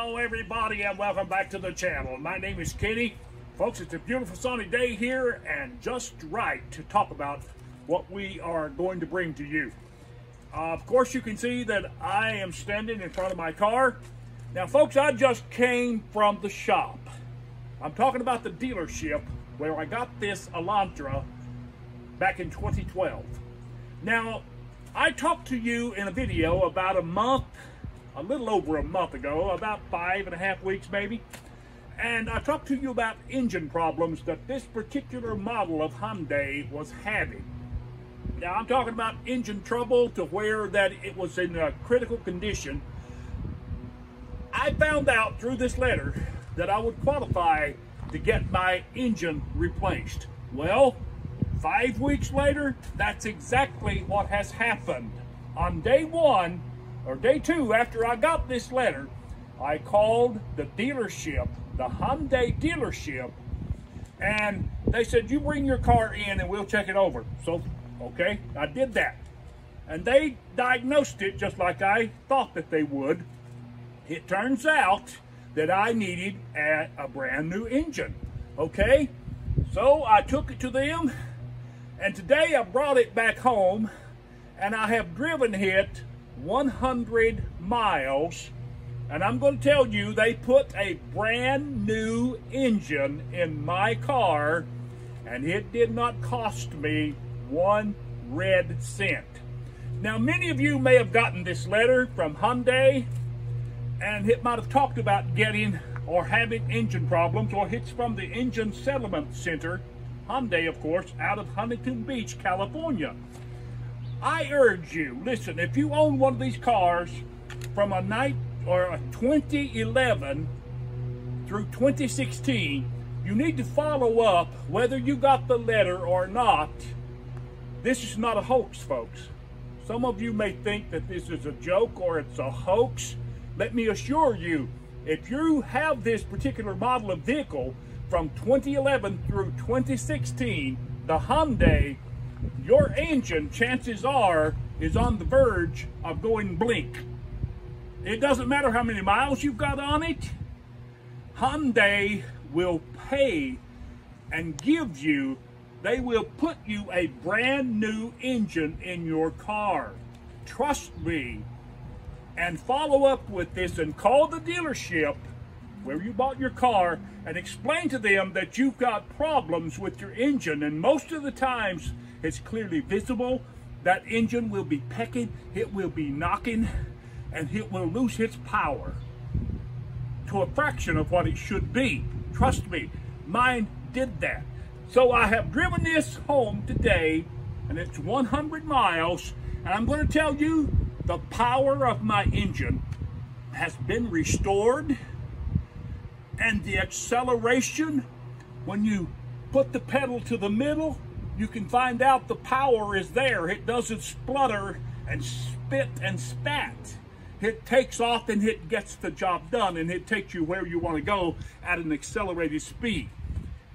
Hello everybody and welcome back to the channel. My name is Kenny. Folks, it's a beautiful sunny day here and just right to talk about what we are going to bring to you. Of course, you can see that I am standing in front of my car. Now folks, I just came from the shop. I'm talking about the dealership where I got this Elantra back in 2012. Now, I talked to you in a video about a little over a month ago, about 5.5 weeks maybe, and I talked to you about engine problems that this particular model of Hyundai was having. Now, I'm talking about engine trouble to where that it was in a critical condition. I found out through this letter that I would qualify to get my engine replaced. Well, 5 weeks later, that's exactly what has happened. On day one, or day two, after I got this letter, I called the dealership, the Hyundai dealership, and they said, you bring your car in and we'll check it over. So, okay, I did that. And they diagnosed it just like I thought that they would. It turns out that I needed a brand new engine, okay? So I took it to them, and today I brought it back home, and I have driven it 100 miles, and I'm going to tell you, they put a brand new engine in my car, and it did not cost me 1 red cent. Now, many of you may have gotten this letter from Hyundai, and it might have talked about getting or having engine problems, or it's from the Engine Settlement Center, Hyundai, of course, out of Huntington Beach, California. I urge you, listen, if you own one of these cars from a 2011 through 2016, you need to follow up whether you got the letter or not. This is not a hoax, folks. Some of you may think that this is a joke or it's a hoax. Let me assure you, if you have this particular model of vehicle from 2011 through 2016, the Hyundai, your engine, chances are, is on the verge of going blink. It doesn't matter how many miles you've got on it. Hyundai will pay and give you, they will put you a brand new engine in your car. Trust me. And follow up with this and call the dealership where you bought your car and explain to them that you've got problems with your engine, and most of the times it's clearly visible. That engine will be pecking, it will be knocking, and it will lose its power to a fraction of what it should be. Trust me, mine did that. So I have driven this home today, and it's 100 miles, and I'm going to tell you, the power of my engine has been restored, and the acceleration, when you put the pedal to the middle, you can find out the power is there. It doesn't splutter and spit and spat. It takes off and it gets the job done, and it takes you where you want to go at an accelerated speed.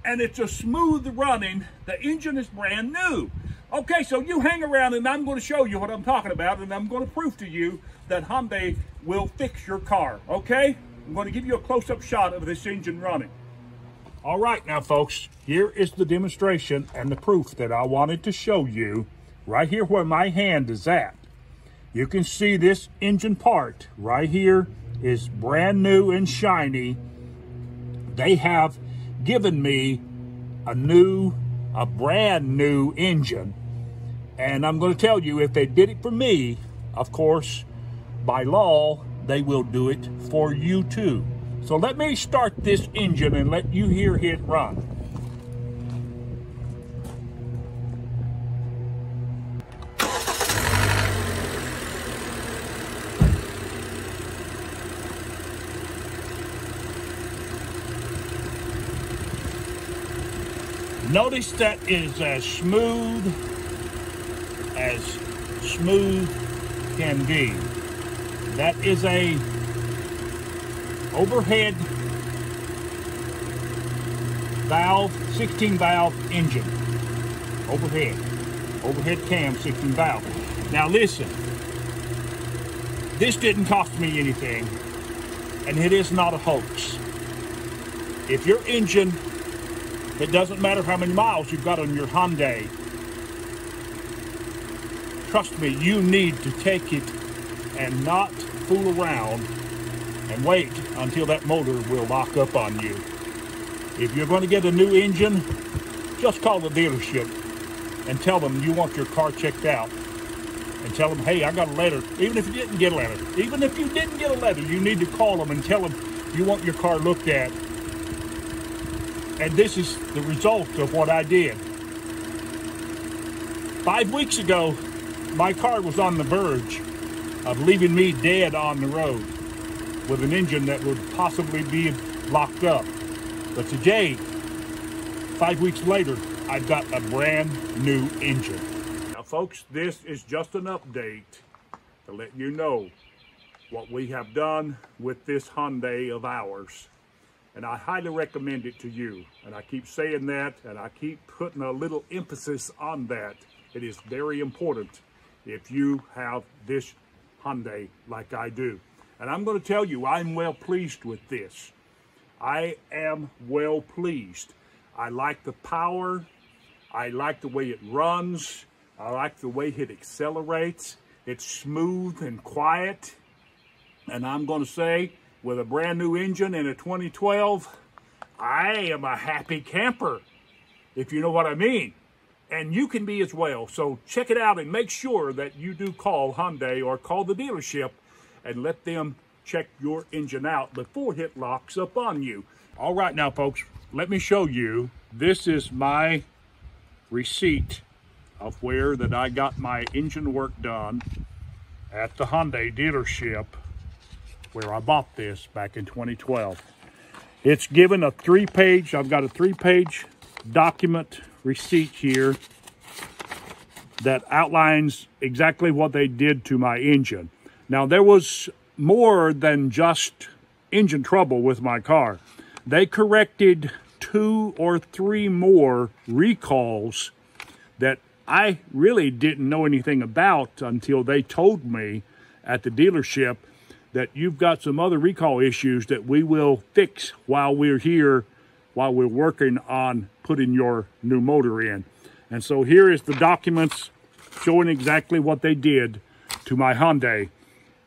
And it's a smooth running. The engine is brand new. Okay, so you hang around and I'm going to show you what I'm talking about, and I'm going to prove to you that Hyundai will fix your car, okay? I'm going to give you a close-up shot of this engine running. All right, now, folks, here is the demonstration and the proof that I wanted to show you right here where my hand is at. You can see this engine part right here is brand new and shiny. They have given me a brand new engine. And I'm going to tell you, if they did it for me, of course, by law, they will do it for you too. So let me start this engine and let you hear it run. Notice that is as smooth can be. That is a overhead valve, 16 valve engine. Overhead cam, 16 valve. Now listen, this didn't cost me anything. and it is not a hoax. If your engine, it doesn't matter how many miles you've got on your Hyundai, trust me, you need to take it and not fool around and wait until that motor will lock up on you. If you're going to get a new engine, just call the dealership and tell them you want your car checked out. And tell them, hey, I got a letter. Even if you didn't get a letter. Even if you didn't get a letter, you need to call them and tell them you want your car looked at. And this is the result of what I did. 5 weeks ago, my car was on the verge of leaving me dead on the road with an engine that would possibly be locked up. But today, 5 weeks later, I've got a brand new engine. Now folks, this is just an update to let you know what we have done with this Hyundai of ours. And I highly recommend it to you. And I keep saying that, and I keep putting a little emphasis on that. It is very important if you have this Hyundai like I do. And I'm going to tell you, I'm well pleased with this. I am well pleased. I like the power. I like the way it runs. I like the way it accelerates. It's smooth and quiet. And I'm going to say, with a brand new engine in a 2012, I am a happy camper, if you know what I mean. And you can be as well. So check it out and make sure that you do call Hyundai or call the dealership and let them check your engine out before it locks up on you. All right now, folks, let me show you. This is my receipt of where that I got my engine work done at the Hyundai dealership where I bought this back in 2012. It's given a 3-page, I've got a 3-page document receipt here that outlines exactly what they did to my engine. Now, there was more than just engine trouble with my car. They corrected 2 or 3 more recalls that I really didn't know anything about until they told me at the dealership that you've got some other recall issues that we will fix while we're here, while we're working on putting your new motor in. And so here is the documents showing exactly what they did to my Hyundai.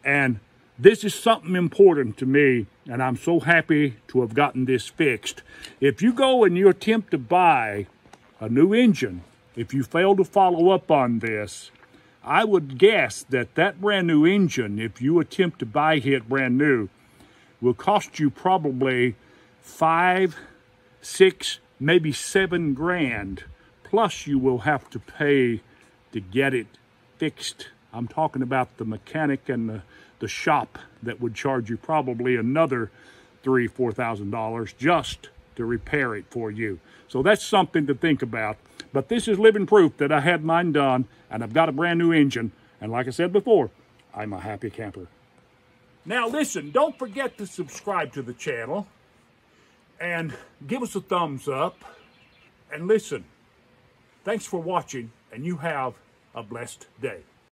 And this is something important to me, and I'm so happy to have gotten this fixed. If you go and you attempt to buy a new engine, if you fail to follow up on this, I would guess that that brand new engine, if you attempt to buy it brand new, will cost you probably 5, 6, maybe 7 grand. Plus you will have to pay to get it fixed. I'm talking about the mechanic and the shop that would charge you probably another $3,000, $4,000 just to repair it for you. So that's something to think about. But this is living proof that I had mine done and I've got a brand new engine. And like I said before, I'm a happy camper. Now listen, don't forget to subscribe to the channel and give us a thumbs up. And listen, thanks for watching, and you have a blessed day.